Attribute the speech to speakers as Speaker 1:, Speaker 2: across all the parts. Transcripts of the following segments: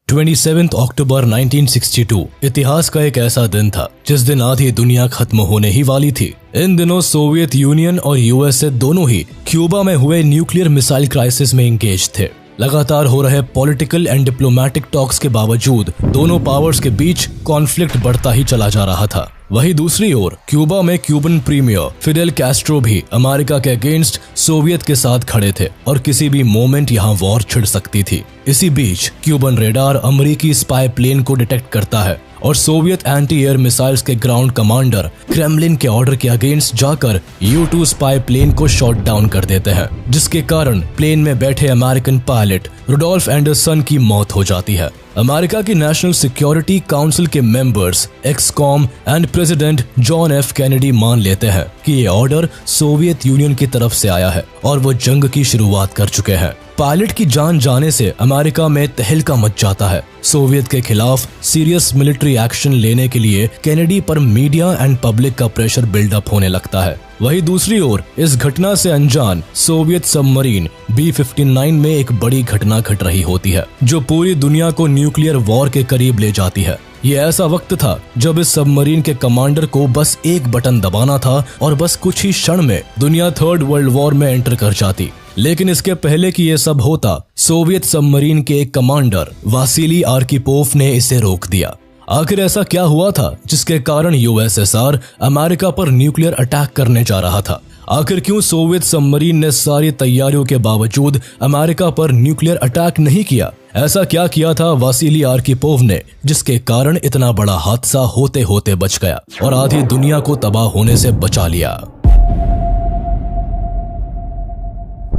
Speaker 1: 27 अक्टूबर 1962 इतिहास का एक ऐसा दिन था जिस दिन आधी दुनिया खत्म होने ही वाली थी। इन दिनों सोवियत यूनियन और यूएसए दोनों ही क्यूबा में हुए न्यूक्लियर मिसाइल क्राइसिस में इंगेज थे। लगातार हो रहे पॉलिटिकल एंड डिप्लोमेटिक टॉक्स के बावजूद दोनों पावर्स के बीच कॉन्फ्लिक्ट बढ़ता ही चला जा रहा था। वहीं दूसरी ओर क्यूबा में क्यूबन प्रीमियर फिडेल कैस्ट्रो भी अमेरिका के अगेंस्ट सोवियत के साथ खड़े थे और किसी भी मोमेंट यहाँ वॉर छिड़ सकती थी। इसी बीच क्यूबन रेडार अमेरिकी स्पाई प्लेन को डिटेक्ट करता है और सोवियत एंटी एयर मिसाइल्स के ग्राउंड कमांडर क्रेमलिन के ऑर्डर के अगेंस्ट जाकर U-2 स्पाई प्लेन को शॉट डाउन कर देते हैं, जिसके कारण प्लेन में बैठे अमेरिकन पायलट रुडोल्फ एंडरसन की मौत हो जाती है। अमेरिका की नेशनल सिक्योरिटी काउंसिल के members ExComm and president John F Kennedy मान लेते हैं कि ये ऑर्डर सोवियत यूनियन की तरफ से आया है और वो जंग की शुरुआत कर चुके हैं। पायलट की जान जाने से अमेरिका में तहलका मच जाता है। सोवियत के खिलाफ सीरियस मिलिट्री एक्शन लेने के लिए कैनेडी पर मीडिया एंड पब्लिक का प्रेशर बिल्डअप होने लगता है। वहीं दूसरी ओर इस घटना से अनजान सोवियत सबमरीन B-59 में एक बड़ी घटना घट रही होती है जो पूरी दुनिया को न्यूक्लियर वॉर के करीब ले जाती है। ये ऐसा वक्त था जब इस सबमरीन के कमांडर को बस एक बटन दबाना था और बस कुछ ही क्षण में दुनिया थर्ड वर्ल्ड वॉर में एंटर कर जाती। लेकिन इसके पहले कि ये सब होता, सोवियत सबमरीन के एक कमांडर वासिली आर्किपोव ने इसे रोक दिया। आखिर ऐसा क्या हुआ था जिसके कारण यूएसएसआर अमेरिका पर न्यूक्लियर अटैक करने जा रहा था? आखिर क्यों सोवियत सबमरीन ने सारी तैयारियों के बावजूद अमेरिका पर न्यूक्लियर अटैक नहीं किया? ऐसा क्या किया था वासिली आर्किपोव ने जिसके कारण इतना बड़ा हादसा होते होते बच गया और आधी दुनिया को तबाह होने से बचा लिया?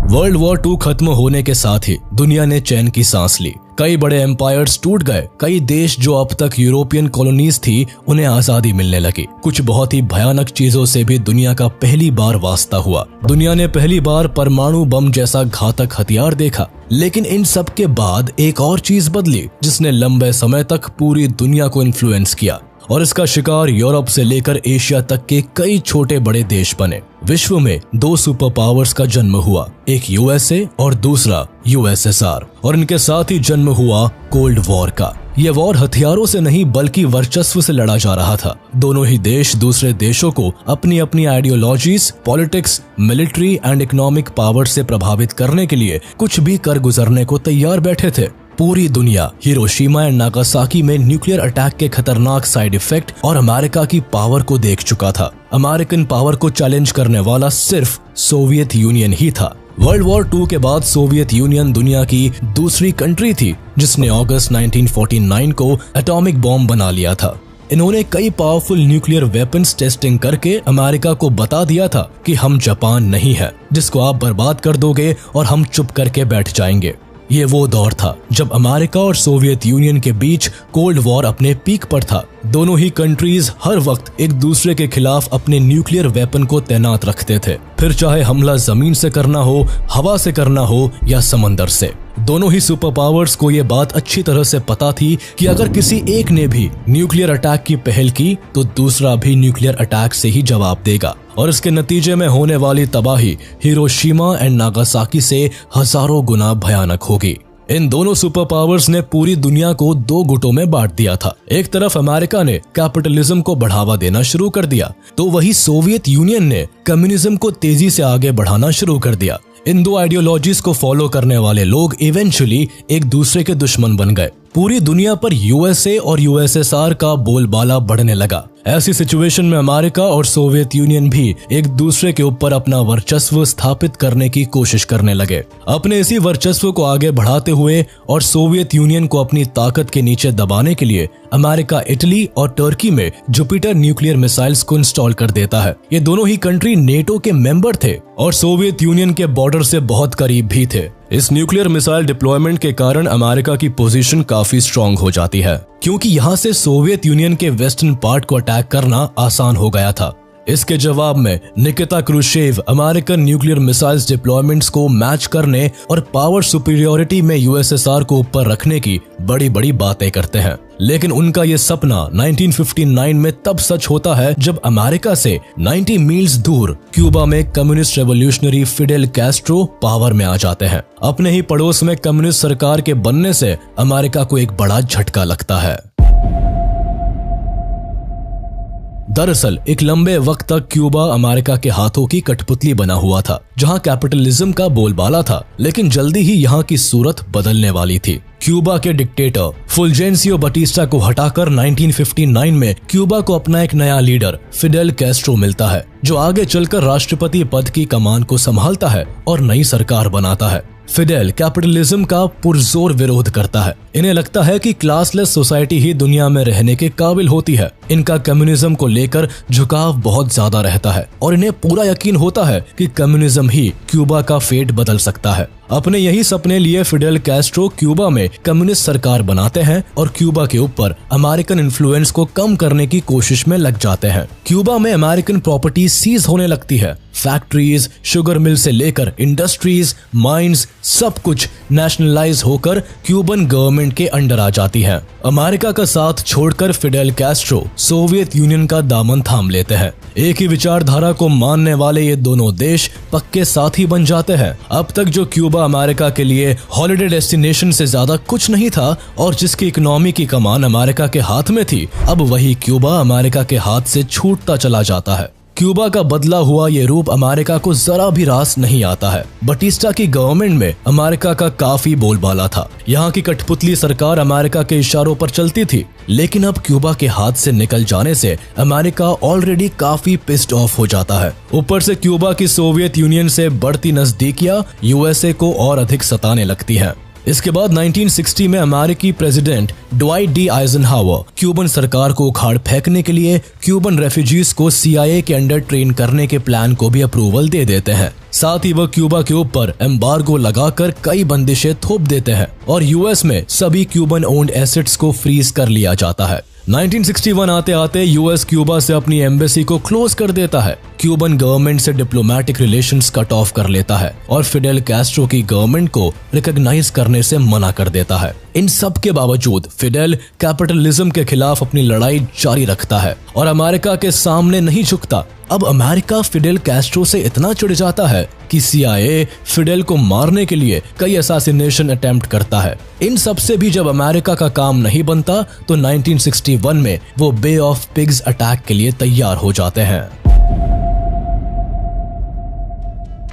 Speaker 1: वर्ल्ड वॉर 2 खत्म होने के साथ ही दुनिया ने चैन की सांस ली। कई बड़े एम्पायर्स टूट गए। कई देश जो अब तक यूरोपियन कॉलोनीज थी उन्हें आजादी मिलने लगी। कुछ बहुत ही भयानक चीजों से भी दुनिया का पहली बार वास्ता हुआ। दुनिया ने पहली बार परमाणु बम जैसा घातक हथियार देखा। लेकिन इन सब के बाद एक और चीज बदली जिसने लंबे समय तक पूरी दुनिया को इन्फ्लुएंस किया और इसका शिकार यूरोप से लेकर एशिया तक के कई छोटे बड़े देश बने। विश्व में 2 सुपर पावर्स का जन्म हुआ, एक यूएसए और दूसरा यूएसएसआर, और इनके साथ ही जन्म हुआ कोल्ड वॉर का। यह वॉर हथियारों से नहीं बल्कि वर्चस्व से लड़ा जा रहा था। दोनों ही देश दूसरे देशों को अपनी अपनी ideologies, politics, military and economic power से प्रभावित करने के लिए कुछ भी कर गुजरने को तैयार बैठे थे। पूरी दुनिया हिरोशिमा एंड नागासाकी में न्यूक्लियर अटैक के खतरनाक साइड इफेक्ट और अमेरिका की पावर को देख चुका था। अमेरिकन पावर को चैलेंज करने वाला सिर्फ सोवियत यूनियन ही था। वर्ल्ड वॉर 2 के बाद सोवियत यूनियन दुनिया की दूसरी कंट्री थी जिसने अगस्त 1949 को एटॉमिक बॉम्ब बना लिया था। इन्होंने कई पावरफुल न्यूक्लियर वेपन्स टेस्टिंग करके अमेरिका को बता दिया था कि हम जापान नहीं है जिसको आप बर्बाद कर दोगे और हम चुप करके बैठ जाएंगे। ये वो दौर था जब अमेरिका और सोवियत यूनियन के बीच कोल्ड वॉर अपने पीक पर था। दोनों ही कंट्रीज हर वक्त एक दूसरे के खिलाफ अपने न्यूक्लियर वेपन को तैनात रखते थे, फिर चाहे हमला जमीन से करना हो, हवा से करना हो या समंदर से। दोनों ही सुपर पावर्स को ये बात अच्छी तरह से पता थी कि अगर किसी एक ने भी न्यूक्लियर अटैक की पहल की तो दूसरा भी न्यूक्लियर अटैक से ही जवाब देगा और इसके नतीजे में होने वाली तबाही हिरोशिमा एंड नागासाकी से हजारों गुना भयानक होगी। इन दोनों सुपर पावर्स ने पूरी दुनिया को 2 गुटों में बांट दिया था। एक तरफ अमेरिका ने कैपिटलिज्म को बढ़ावा देना शुरू कर दिया तो वही सोवियत यूनियन ने कम्युनिज्म को तेजी से आगे बढ़ाना शुरू कर दिया। इन 2 आइडियोलॉजीज को फॉलो करने वाले लोग इवेंचुअली एक दूसरे के दुश्मन बन गए। पूरी दुनिया पर यूएसए और यूएसएसआर का बोलबाला बढ़ने लगा। ऐसी सिचुएशन में अमेरिका और सोवियत यूनियन भी एक दूसरे के ऊपर अपना वर्चस्व स्थापित करने की कोशिश करने लगे। अपने इसी वर्चस्व को आगे बढ़ाते हुए और सोवियत यूनियन को अपनी ताकत के नीचे दबाने के लिए अमेरिका इटली और टर्की में जुपिटर न्यूक्लियर मिसाइल्स को इंस्टॉल कर देता है। ये दोनों ही कंट्री नेटो के मेंबर थे और सोवियत यूनियन के बॉर्डर से बहुत करीब भी थे। इस न्यूक्लियर मिसाइल डिप्लॉयमेंट के कारण अमेरिका की पोजीशन काफी स्ट्रांग हो जाती है क्योंकि यहाँ से सोवियत यूनियन के वेस्टर्न पार्ट को अटैक करना आसान हो गया था। इसके जवाब में Nikita Khrushchev American nuclear missiles deployments को मैच करने और पावर सुपीरियोरिटी में यूएसएसआर को ऊपर रखने की बड़ी बड़ी बातें करते हैं। लेकिन उनका ये सपना 1959 में तब सच होता है जब अमेरिका से 90 मील्स दूर क्यूबा में communist revolutionary Fidel Castro power में आ जाते हैं। अपने ही पड़ोस में कम्युनिस्ट सरकार के बनने से अमेरिका को एक बड़ा झटका लगता है। दरअसल एक लंबे वक्त तक क्यूबा अमेरिका के हाथों की कठपुतली बना हुआ था, जहां कैपिटलिज्म का बोलबाला था, लेकिन जल्दी ही यहां की सूरत बदलने वाली थी। क्यूबा के डिक्टेटर फुलजेंसियो बटिस्टा को हटाकर 1959 में क्यूबा को अपना एक नया लीडर फिडेल कैस्ट्रो मिलता है, जो आगे चलकर राष्ट्रपति पद की कमान को संभालता है और नई सरकार बनाता है। फिडेल कैपिटलिज्म का पुरजोर विरोध करता है। इन्हें लगता है कि क्लासलेस सोसाइटी ही दुनिया में रहने के काबिल होती है। इनका कम्युनिज्म को लेकर झुकाव बहुत ज्यादा रहता है और इन्हें पूरा यकीन होता है कि कम्युनिज्म ही क्यूबा का फेट बदल सकता है। अपने यही सपने लिए फिडेल कैस्ट्रो क्यूबा में कम्युनिस्ट सरकार बनाते हैं और क्यूबा के ऊपर अमेरिकन इन्फ्लुएंस को कम करने की कोशिश में लग जाते हैं। क्यूबा में अमेरिकन प्रॉपर्टी सीज होने लगती है। फैक्ट्रीज, शुगर मिल से लेकर इंडस्ट्रीज, माइंस, सब कुछ नेशनलाइज होकर क्यूबन गवर्नमेंट के अंडर आ जाती है। अमेरिका का साथ छोड़कर फिडेल कैस्ट्रो सोवियत यूनियन का दामन थाम लेते हैं। एक ही विचारधारा को मानने वाले ये दोनों देश पक्के साथी बन जाते हैं। अब तक जो क्यूबा अमेरिका के लिए हॉलिडे डेस्टिनेशन से ज्यादा कुछ नहीं था और जिसकी इकोनॉमी की कमान अमेरिका के हाथ में थी, अब वही क्यूबा अमेरिका के हाथ से छूटता चला जाता है। क्यूबा का बदला हुआ ये रूप अमेरिका को जरा भी रास नहीं आता है। बटिस्टा की गवर्नमेंट में अमेरिका का काफी बोलबाला था। यहाँ की कठपुतली सरकार अमेरिका के इशारों पर चलती थी, लेकिन अब क्यूबा के हाथ से निकल जाने से अमेरिका ऑलरेडी काफी पिस्ड ऑफ हो जाता है। ऊपर से क्यूबा की सोवियत यूनियन से बढ़ती नजदीकियां यूएसए को और अधिक सताने लगती हैं। इसके बाद 1960 में अमेरिकी president Dwight D Eisenhower Cuban सरकार को उखाड़ फेंकने के लिए क्यूबन रेफ्यूजीज को CIA के अंडर ट्रेन करने के प्लान को भी अप्रूवल दे देते हैं। साथ ही वह क्यूबा के ऊपर एम्बार्गो लगाकर कई बंदिशें थोप देते हैं और यूएस में सभी क्यूबन ओन्ड एसेट्स को फ्रीज कर लिया जाता है। 1961 आते आते यूएस क्यूबा से अपनी एम्बेसी को क्लोज कर देता है। क्यूबन गवर्नमेंट से डिप्लोमेटिक रिलेशंस कट ऑफ कर लेता है और फिडेल कैस्ट्रो की गवर्नमेंट को रिकॉग्नाइज करने से मना कर देता है। इन सब के बावजूद फिडेल कैपिटलिज्म के खिलाफ अपनी लड़ाई जारी रखता है और अमेरिका के सामने नहीं झुकता। अब अमेरिका फिडेल कैस्ट्रो से इतना चिढ़ जाता है कि CIA फिडेल को मारने के लिए कई असैसिनेशन अटेम्प्ट करता है। इन सब से भी जब अमेरिका का काम नहीं बनता तो 1961 में वो बे ऑफ पिग्स अटैक के लिए तैयार हो जाते हैं।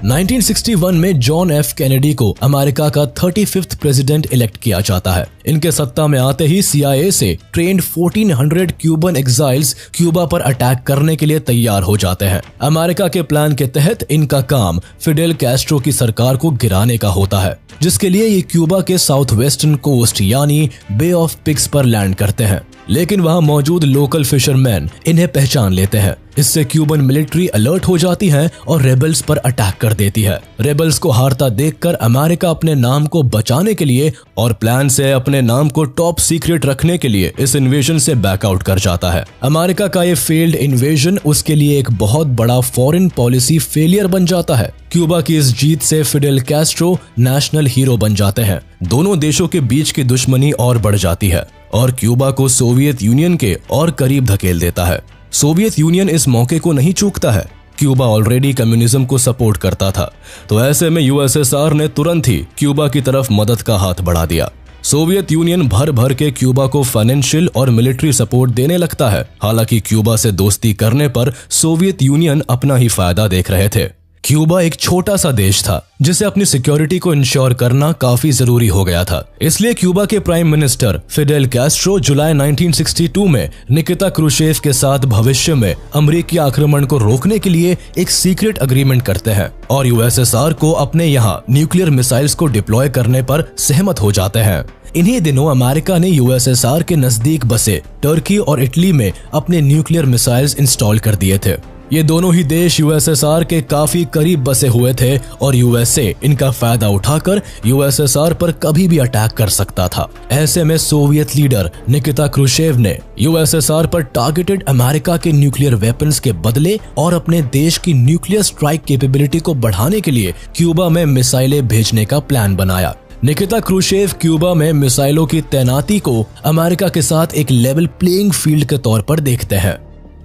Speaker 1: 1961 में जॉन F कैनेडी को अमेरिका का 35th प्रेसिडेंट इलेक्ट किया जाता है। इनके सत्ता में आते ही CIA से ट्रेंड 1400 क्यूबन एग्जाइल्स क्यूबा पर अटैक करने के लिए तैयार हो जाते हैं। अमेरिका के प्लान के तहत इनका काम फिडेल कैस्ट्रो की सरकार को गिराने का होता है, जिसके लिए ये क्यूबा के साउथ वेस्टर्न कोस्ट यानी बे ऑफ पिग्स पर लैंड करते हैं। लेकिन वहां मौजूद लोकल फिशरमैन इन्हें पहचान लेते हैं। इससे क्यूबन मिलिट्री अलर्ट हो जाती है और रेबल्स पर अटैक कर देती है। रेबल्स को हारता देखकर अमेरिका अपने नाम को बचाने के लिए और प्लान से अपने नाम को टॉप सीक्रेट रखने के लिए इस इन्वेजन से बैकआउट कर जाता है। अमेरिका का ये फेल्ड इन्वेजन उसके लिए एक बहुत बड़ा फॉरेन पॉलिसी फेलियर बन जाता है। क्यूबा की इस जीत से फिडेल कैस्ट्रो नेशनल हीरो बन जाते हैं। दोनों देशों के बीच की दुश्मनी और बढ़ जाती है और क्यूबा को सोवियत यूनियन के और करीब धकेल देता है। सोवियत यूनियन इस मौके को नहीं चूकता है। क्यूबा ऑलरेडी कम्युनिज्म को सपोर्ट करता था, तो ऐसे में USSR ने तुरंत ही क्यूबा की तरफ मदद का हाथ बढ़ा दिया। सोवियत यूनियन भर भर के क्यूबा को फाइनेंशियल और मिलिट्री सपोर्ट देने लगता है। हालांकि क्यूबा से दोस्ती करने पर सोवियत यूनियन अपना ही फायदा देख रहे थे। क्यूबा एक छोटा सा देश था जिसे अपनी सिक्योरिटी को इंश्योर करना काफी जरूरी हो गया था। इसलिए क्यूबा के प्राइम मिनिस्टर फिडेल कैस्ट्रो जुलाई 1962 में निकिता क्रुश्चेव के साथ भविष्य में अमेरिकी आक्रमण को रोकने के लिए एक सीक्रेट अग्रीमेंट करते हैं और USSR को अपने यहाँ न्यूक्लियर मिसाइल्स को डिप्लॉय करने पर सहमत हो जाते हैं। इन्हीं दिनों अमेरिका ने USSR के नजदीक बसे टर्की और इटली में अपने न्यूक्लियर मिसाइल्स इंस्टॉल कर दिए थे। ये दोनों ही देश यूएसएसआर के काफी करीब बसे हुए थे और यूएसए इनका फायदा उठाकर यूएसएसआर पर कभी भी अटैक कर सकता था। ऐसे में सोवियत लीडर निकिता क्रुश्चेव ने यूएसएसआर पर टारगेटेड अमेरिका के न्यूक्लियर वेपन्स के बदले और अपने देश की न्यूक्लियर स्ट्राइक कैपेबिलिटी को बढ़ाने के लिए क्यूबा में मिसाइलें भेजने का प्लान बनाया। निकिता क्रुश्चेव क्यूबा में मिसाइलों की तैनाती को अमेरिका के साथ एक लेवल प्लेइंग फील्ड के तौर पर देखते हैं।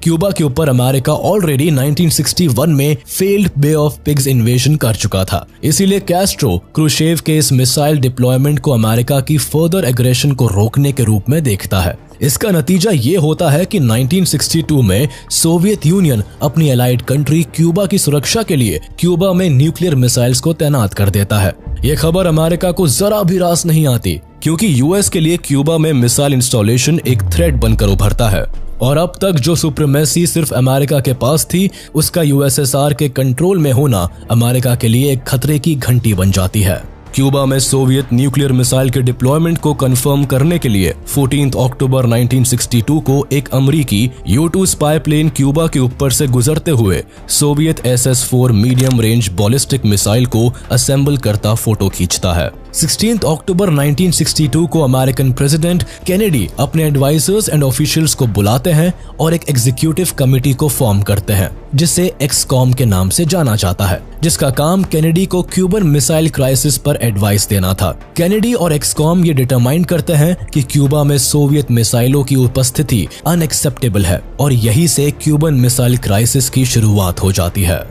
Speaker 1: क्यूबा के ऊपर अमेरिका ऑलरेडी 1961 में failed Bay of Pigs invasion कर चुका था, इसीलिए कैस्ट्रो क्रुश्चेव के इस मिसाइल डिप्लॉयमेंट को अमेरिका की फर्दर एग्रेशन को रोकने के रूप में देखता है। इसका नतीजा ये होता है कि 1962 में सोवियत यूनियन अपनी एलाइड कंट्री क्यूबा की सुरक्षा के लिए क्यूबा में न्यूक्लियर मिसाइल्स को तैनात कर देता है। ये खबर अमेरिका को जरा भी रास नहीं आती, क्योंकि यूएस के लिए क्यूबा में मिसाइल इंस्टॉलेशन एक थ्रेट बनकर उभरता है और अब तक जो सुप्रीमेसी सिर्फ अमेरिका के पास थी, उसका यूएसएसआर के कंट्रोल में होना अमेरिका के लिए एक खतरे की घंटी बन जाती है। क्यूबा में सोवियत न्यूक्लियर मिसाइल के डिप्लॉयमेंट को कंफर्म करने के लिए 14 अक्टूबर 1962 को एक अमेरिकी U-2 स्पाई प्लेन क्यूबा के ऊपर से गुजरते हुए Soviet SS-4 medium range ballistic missile को असेंबल करता फोटो खींचता है। 16 अक्टूबर 1962 को अमेरिकन प्रेसिडेंट केनेडी अपने एडवाइजर्स एंड ऑफिशियल्स को बुलाते हैं और एक एग्जीक्यूटिव कमेटी को फॉर्म करते हैं, जिसे एक्सकॉम के नाम से जाना जाता है, जिसका काम केनेडी को क्यूबन मिसाइल क्राइसिस पर एडवाइस देना था। केनेडी और एक्सकॉम ये डिटरमाइन करते हैं कि क्यूबा में सोवियत मिसाइलों की उपस्थिति अनएक्सेप्टेबल है और यही से क्यूबन मिसाइल क्राइसिस की शुरुआत हो जाती है।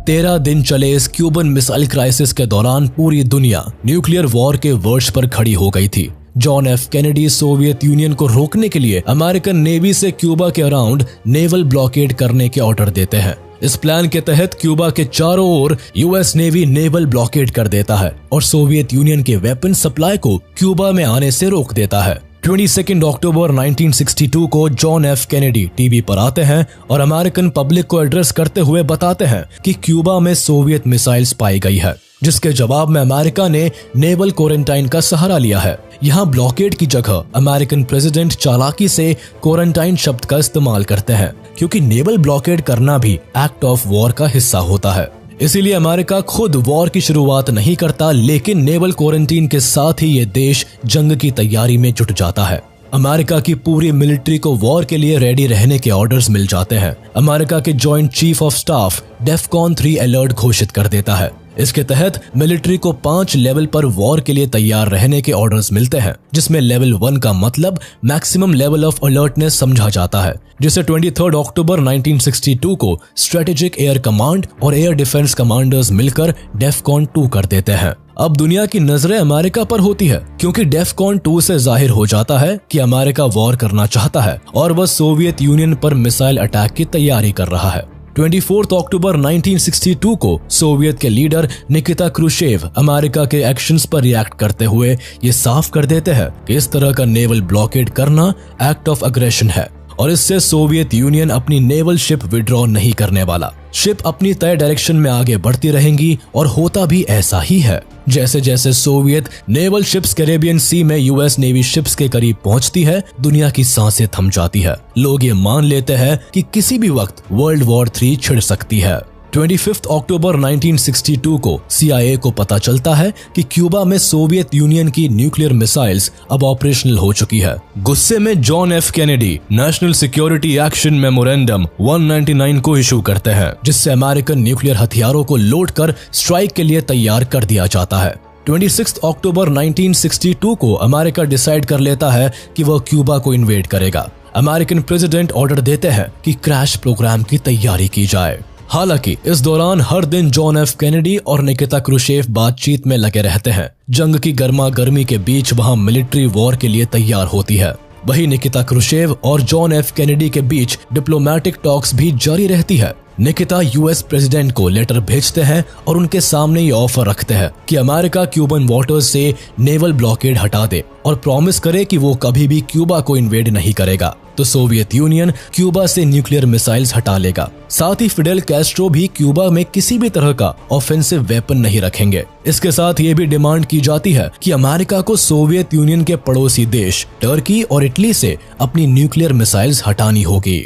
Speaker 1: 13 दिन चले इस क्यूबन मिसाइल क्राइसिस के दौरान पूरी दुनिया न्यूक्लियर वॉर के वर्ष पर खड़ी हो गई थी। John F Kennedy Soviet union को रोकने के लिए अमेरिकन नेवी से क्यूबा के अराउंड नेवल ब्लॉकेड करने के ऑर्डर देते हैं। इस प्लान के तहत क्यूबा के चारों ओर यूएस नेवी नेवल ब्लॉकेड कर देता है और सोवियत यूनियन के वेपन सप्लाई को क्यूबा में आने से रोक देता है। 22 अक्टूबर 1962 को जॉन एफ कैनेडी टीवी पर आते हैं और अमेरिकन पब्लिक को एड्रेस करते हुए बताते हैं कि क्यूबा में सोवियत मिसाइल्स पाई गई है, जिसके जवाब में अमेरिका ने नेवल क्वारंटाइन का सहारा लिया है। यहाँ ब्लॉकेड की जगह अमेरिकन प्रेसिडेंट चालाकी से क्वारंटाइन शब्द का इस्तेमाल करते हैं, क्योंकि नेवल ब्लॉकेड करना भी एक्ट ऑफ वॉर का हिस्सा होता है। इसीलिए अमेरिका खुद वॉर की शुरुआत नहीं करता, लेकिन नेवल क्वारंटीन के साथ ही ये देश जंग की तैयारी में जुट जाता है। अमेरिका की पूरी मिलिट्री को वॉर के लिए रेडी रहने के ऑर्डर्स मिल जाते हैं। अमेरिका के joint chief of staff DEFCON 3 alert घोषित कर देता है। इसके तहत मिलिट्री को 5 लेवल पर वॉर के लिए तैयार रहने के ऑर्डर्स मिलते हैं, जिसमें लेवल 1 का मतलब मैक्सिमम लेवल ऑफ अलर्टनेस समझा जाता है, जिसे 23 अक्टूबर 1962 को स्ट्रेटेजिक एयर कमांड और एयर डिफेंस कमांडर्स मिलकर डेफकॉन 2 कर देते हैं। अब दुनिया की नजरें अमेरिका पर होती है, क्योंकि डेफकॉन 2 से जाहिर हो जाता है कि अमेरिका वॉर करना चाहता है और वह सोवियत यूनियन पर मिसाइल अटैक की तैयारी कर रहा है। 24 अक्टूबर 1962 को सोवियत के लीडर निकिता क्रुश्चेव अमेरिका के एक्शंस पर रिएक्ट करते हुए ये साफ कर देते हैं कि इस तरह का नेवल ब्लॉकेड करना एक्ट ऑफ अग्रेशन है और इससे सोवियत यूनियन अपनी नेवल शिप विड्रॉ नहीं करने वाला। शिप अपनी तय डायरेक्शन में आगे बढ़ती रहेंगी और होता भी ऐसा ही है। जैसे जैसे Soviet naval ships Caribbean sea में यूएस नेवी शिप्स के करीब पहुंचती है, दुनिया की सांसें थम जाती है। लोग ये मान लेते हैं कि किसी भी वक्त वर्ल्ड वॉर 3 छिड़ सकती है। 25 अक्टूबर 1962 को CIA को पता चलता है कि क्यूबा में सोवियत यूनियन की न्यूक्लियर मिसाइल्स अब ऑपरेशनल हो चुकी है। गुस्से में John F Kennedy national security action memorandum 199 को इशू करते हैं, जिससे अमेरिकन न्यूक्लियर हथियारों को लोड कर स्ट्राइक के लिए तैयार कर दिया जाता है। 26 अक्टूबर 1962 को अमेरिका डिसाइड कर लेता है कि वह क्यूबा को इन्वेड करेगा। अमेरिकन प्रेसिडेंट ऑर्डर देते हैं कि क्रैश प्रोग्राम की तैयारी की जाए। हालांकि इस दौरान हर दिन जॉन एफ कैनेडी और निकिता क्रुश्चेव बातचीत में लगे रहते हैं। जंग की गर्मा गर्मी के बीच वहां मिलिट्री वॉर के लिए तैयार होती है। वही निकिता क्रुश्चेव और जॉन एफ कैनेडी के बीच डिप्लोमेटिक टॉक्स भी जारी रहती है। निकिता यूएस प्रेसिडेंट को लेटर भेजते हैं और उनके सामने ये ऑफर रखते हैं कि अमेरिका क्यूबन वाटर्स से नेवल ब्लॉकेड हटा दे और प्रॉमिस करे कि वो कभी भी क्यूबा को इन्वेड नहीं करेगा। तो सोवियत यूनियन क्यूबा से न्यूक्लियर मिसाइल्स हटा लेगा। साथ ही फिडेल कैस्ट्रो भी क्यूबा में किसी भी तरह का ऑफेंसिव वेपन नहीं रखेंगे। इसके साथ ये भी डिमांड की जाती है कि अमेरिका को सोवियत यूनियन के पड़ोसी देश टर्की और इटली से अपनी न्यूक्लियर मिसाइल्स हटानी होगी।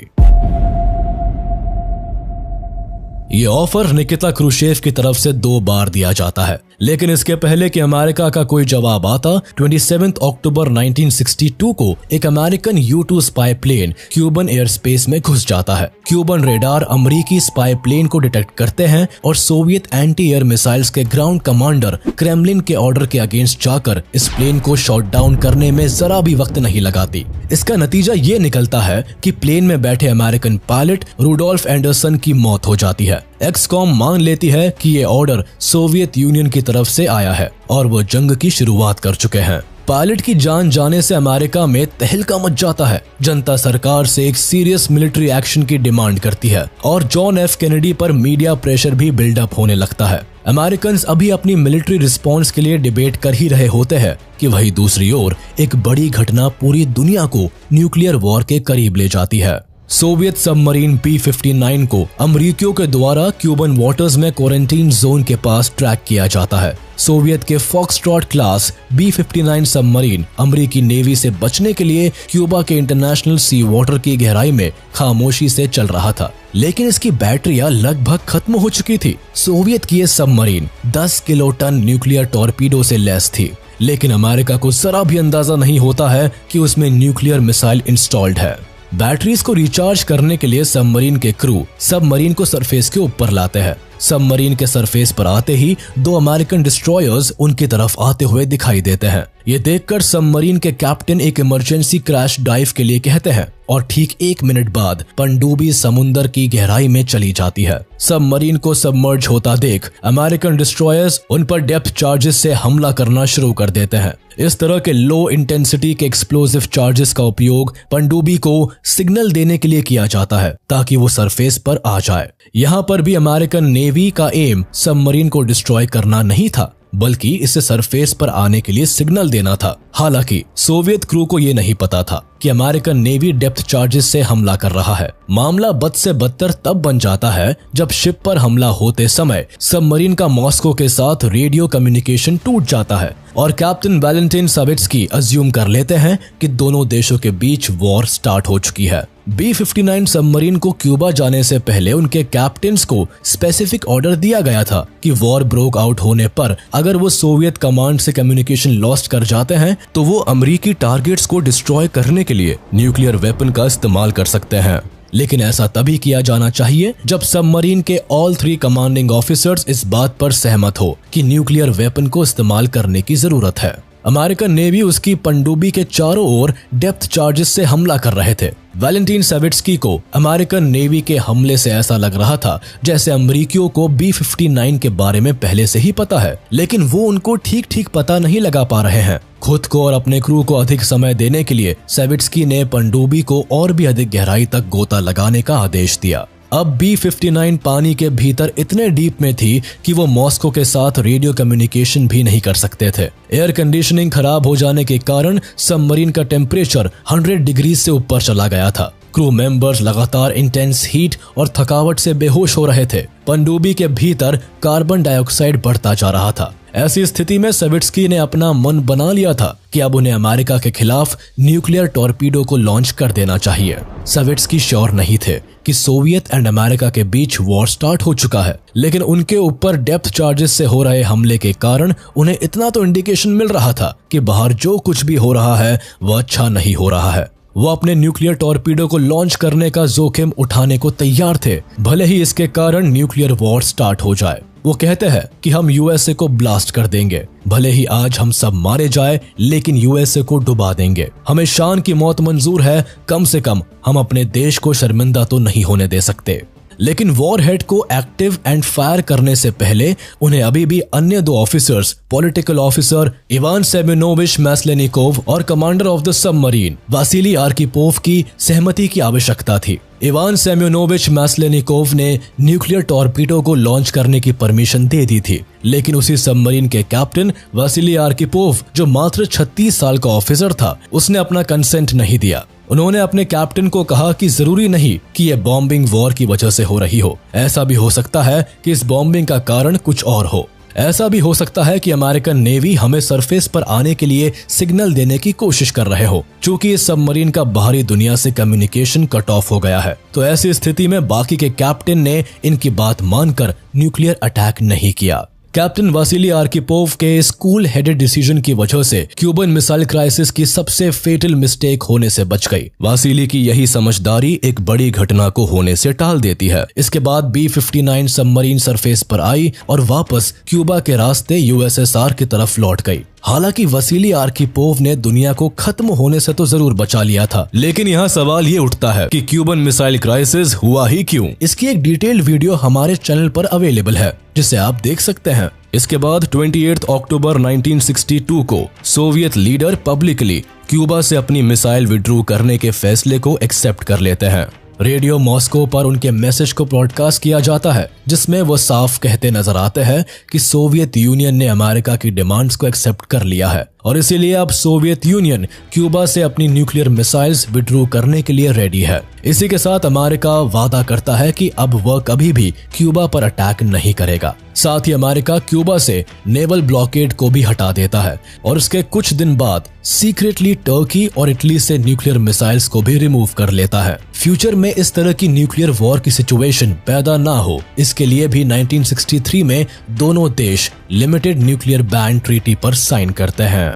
Speaker 1: ये ऑफर निकिता क्रुश्चेव की तरफ से 2 बार दिया जाता है, लेकिन इसके पहले कि अमेरिका का कोई जवाब आता, 27 अक्टूबर 1962 को एक American U-2 spy plane Cuban air space में घुस जाता है। क्यूबन रेडार अमेरिकी स्पाई प्लेन को डिटेक्ट करते हैं और सोवियत एंटी एयर मिसाइल्स के ग्राउंड कमांडर क्रेमलिन के ऑर्डर के अगेंस्ट जाकर इस प्लेन को शॉट डाउन करने में जरा भी वक्त नहीं लगाती। इसका नतीजा ये निकलता है कि प्लेन में बैठे अमेरिकन पायलट रुडोल्फ एंडरसन की मौत हो जाती है। एक्सकॉम मान लेती है कि ये ऑर्डर सोवियत यूनियन की तरफ से आया है और वो जंग की शुरुआत कर चुके हैं। पायलट की जान जाने से अमेरिका में तहलका मच जाता है। जनता सरकार से एक सीरियस मिलिट्री एक्शन की डिमांड करती है और जॉन एफ कैनेडी पर मीडिया प्रेशर भी बिल्डअप होने लगता है। अमेरिकन अभी अपनी मिलिट्री रिस्पॉन्स के लिए डिबेट कर ही रहे होते हैं कि वही दूसरी ओर एक बड़ी घटना पूरी दुनिया को न्यूक्लियर वॉर के करीब ले जाती है। सोवियत सबमरीन B-59 को अमरीकियों के द्वारा क्यूबन वाटर्स में क्वारंटीन जोन के पास ट्रैक किया जाता है। सोवियत के फॉक्सट्रॉट क्लास B-59 सबमरीन अमरीकी नेवी से बचने के लिए क्यूबा के इंटरनेशनल सी वाटर की गहराई में खामोशी से चल रहा था, लेकिन इसकी बैटरियां लगभग खत्म हो चुकी थी। सोवियत की ये सबमरीन 10 किलोटन न्यूक्लियर टॉर्पीडो से लैस थी, लेकिन अमेरिका को जरा भी अंदाजा नहीं होता है कि उसमें न्यूक्लियर मिसाइल इंस्टॉल्ड है। बैटरीज को रिचार्ज करने के लिए सबमरीन के क्रू सबमरीन को सरफेस के ऊपर लाते हैं। सबमरीन के सरफेस पर आते ही 2 अमेरिकन डिस्ट्रॉयर्स उनकी तरफ आते हुए दिखाई देते हैं। ये देखकर सबमरीन के कैप्टन एक इमरजेंसी क्रैश डाइव के लिए कहते हैं और ठीक 1 मिनट बाद पनडुब्बी समुद्र की गहराई में चली जाती है। सबमरीन को सबमर्ज होता देख अमेरिकन डिस्ट्रॉयर्स उन पर डेप्थ चार्जेस से हमला करना शुरू कर देते हैं। इस तरह के लो इंटेंसिटी के एक्सप्लोसिव चार्जेस का उपयोग पनडुब्बी को सिग्नल देने के लिए किया जाता है ताकि वो सरफेस पर आ जाए। यहाँ पर भी अमेरिकन नेवी का एम सबमरीन को डिस्ट्रॉय करना नहीं था, बल्कि इसे सरफेस पर आने के लिए सिग्नल देना था। हालांकि सोवियत क्रू को यह नहीं पता था कि अमेरिकन नेवी डेप्थ चार्जेस से हमला कर रहा है। मामला बद से बदतर तब बन जाता है जब शिप पर हमला होते समय सबमरीन का मॉस्को के साथ रेडियो कम्युनिकेशन टूट जाता है और कैप्टन वैलेंटिन सावित्स्की अज्यूम कर लेते हैं कि दोनों देशों के बीच वॉर स्टार्ट हो चुकी है। B-59 सबमरीन को क्यूबा जाने से पहले उनके कैप्टन्स को स्पेसिफिक ऑर्डर दिया गया था कि वॉर ब्रोक आउट होने पर अगर वो सोवियत कमांड से कम्युनिकेशन लॉस्ट कर जाते हैं तो वो अमेरिकी टारगेट्स को डिस्ट्रॉय करने के लिए न्यूक्लियर वेपन का इस्तेमाल कर सकते हैं। लेकिन ऐसा तभी किया जाना चाहिए जब सबमरीन के ऑल 3 कमांडिंग ऑफिसर्स इस बात पर सहमत हो कि न्यूक्लियर वेपन को इस्तेमाल करने की जरूरत है। अमेरिकन नेवी उसकी पनडुब्बी के चारों ओर डेप्थ चार्जेस से हमला कर रहे थे। वैलेंटिन सावित्स्की को अमेरिकन नेवी के हमले से ऐसा लग रहा था जैसे अमरीकियों को B-59 के बारे में पहले से ही पता है, लेकिन वो उनको ठीक ठीक पता नहीं लगा पा रहे हैं। खुद को और अपने क्रू को अधिक समय देने के लिए सावित्स्की ने पनडुब्बी को और भी अधिक गहराई तक गोता लगाने का आदेश दिया। अब B-59 पानी के भीतर इतने डीप में थी कि वो मॉस्को के साथ रेडियो कम्युनिकेशन भी नहीं कर सकते थे। एयर कंडीशनिंग खराब हो जाने के कारण सबमरीन का टेम्परेचर 100 डिग्री से ऊपर चला गया था। क्रू मेंबर्स लगातार इंटेंस हीट और थकावट से बेहोश हो रहे थे। पनडुब्बी के भीतर कार्बन डाइऑक्साइड बढ़ता जा रहा था। ऐसी स्थिति में सावित्स्की ने अपना मन बना लिया था कि अब उन्हें अमेरिका के खिलाफ न्यूक्लियर टॉर्पीडो को लॉन्च कर देना चाहिए। सावित्स्की श्योर नहीं थे कि सोवियत एंड अमेरिका के बीच वॉर स्टार्ट हो चुका है, लेकिन उनके ऊपर डेप्थ चार्जेस से हो रहे हमले के कारण उन्हें इतना तो इंडिकेशन मिल रहा था कि बाहर जो कुछ भी हो रहा है वह अच्छा नहीं हो रहा है। वो अपने न्यूक्लियर टॉर्पीडो को लॉन्च करने का जोखिम उठाने को तैयार थे, भले ही इसके कारण न्यूक्लियर वॉर स्टार्ट हो जाए। वो कहते हैं कि हम यूएसए को ब्लास्ट कर देंगे, भले ही आज हम सब मारे जाए, लेकिन यूएसए को डुबा देंगे। हमें शान की मौत मंजूर है, कम से कम हम अपने देश को शर्मिंदा तो नहीं होने दे सकते। लेकिन वॉरहेड को एक्टिव एंड फायर करने से पहले उन्हें अभी भी अन्य 2 officers, political officer Ivan Semenovich Maslennikov और commander of the submarine Vasili Arkhipov की सहमति की आवश्यकता थी। इवान सेमेनोविच मैस्लेनिकोव ने न्यूक्लियर टॉर्पीडो को लॉन्च करने की परमिशन दे दी थी, लेकिन उसी सबमरीन के कैप्टन वासिली आर्किपोव, जो मात्र 36 साल का ऑफिसर था, उसने अपना कंसेंट नहीं दिया। उन्होंने अपने कैप्टन को कहा कि जरूरी नहीं कि यह बॉम्बिंग वॉर की वजह से हो रही हो, ऐसा भी हो सकता है कि इस बॉम्बिंग का कारण कुछ और हो। ऐसा भी हो सकता है कि अमेरिकन नेवी हमें सरफेस पर आने के लिए सिग्नल देने की कोशिश कर रहे हो, क्योंकि इस सबमरीन का बाहरी दुनिया से कम्युनिकेशन कट ऑफ हो गया है। तो ऐसी स्थिति में बाकी के कैप्टन ने इनकी बात मानकर न्यूक्लियर अटैक नहीं किया। कैप्टन वासिली आर्किपोव के इस कूल हेडेड डिसीजन की वजह से क्यूबन मिसाइल क्राइसिस की सबसे फेटल मिस्टेक होने से बच गई। वासिली की यही समझदारी एक बड़ी घटना को होने से टाल देती है। इसके बाद B-59 सबमरीन सरफेस पर आई और वापस क्यूबा के रास्ते USSR की तरफ लौट गई। हालांकि वसीली आर्किपोव ने दुनिया को खत्म होने से तो जरूर बचा लिया था, लेकिन यहाँ सवाल ये उठता है कि क्यूबन मिसाइल क्राइसिस हुआ ही क्यों। इसकी एक डिटेल्ड वीडियो हमारे चैनल पर अवेलेबल है, जिसे आप देख सकते हैं। इसके बाद 28 अक्टूबर 1962 को सोवियत लीडर पब्लिकली क्यूबा से अपनी मिसाइल विड्रू करने के फैसले को एक्सेप्ट कर लेते हैं। रेडियो मॉस्को पर उनके मैसेज को ब्रॉडकास्ट किया जाता है, जिसमें वो साफ कहते नजर आते हैं कि सोवियत यूनियन ने अमेरिका की डिमांड्स को एक्सेप्ट कर लिया है और इसीलिए अब सोवियत यूनियन क्यूबा से अपनी न्यूक्लियर मिसाइल्स विड्रू करने के लिए रेडी है। इसी के साथ अमेरिका वादा करता है कि अब वह कभी भी क्यूबा पर अटैक नहीं करेगा। साथ ही अमेरिका क्यूबा से नेवल ब्लॉकेड को भी हटा देता है और उसके कुछ दिन बाद सीक्रेटली टर्की और इटली से न्यूक्लियर मिसाइल्स को भी रिमूव कर लेता है। फ्यूचर में इस तरह की न्यूक्लियर वॉर की सिचुएशन पैदा ना हो, इसके लिए भी 1963 में दोनों देश लिमिटेड न्यूक्लियर बैन ट्रीटी पर साइन करते हैं।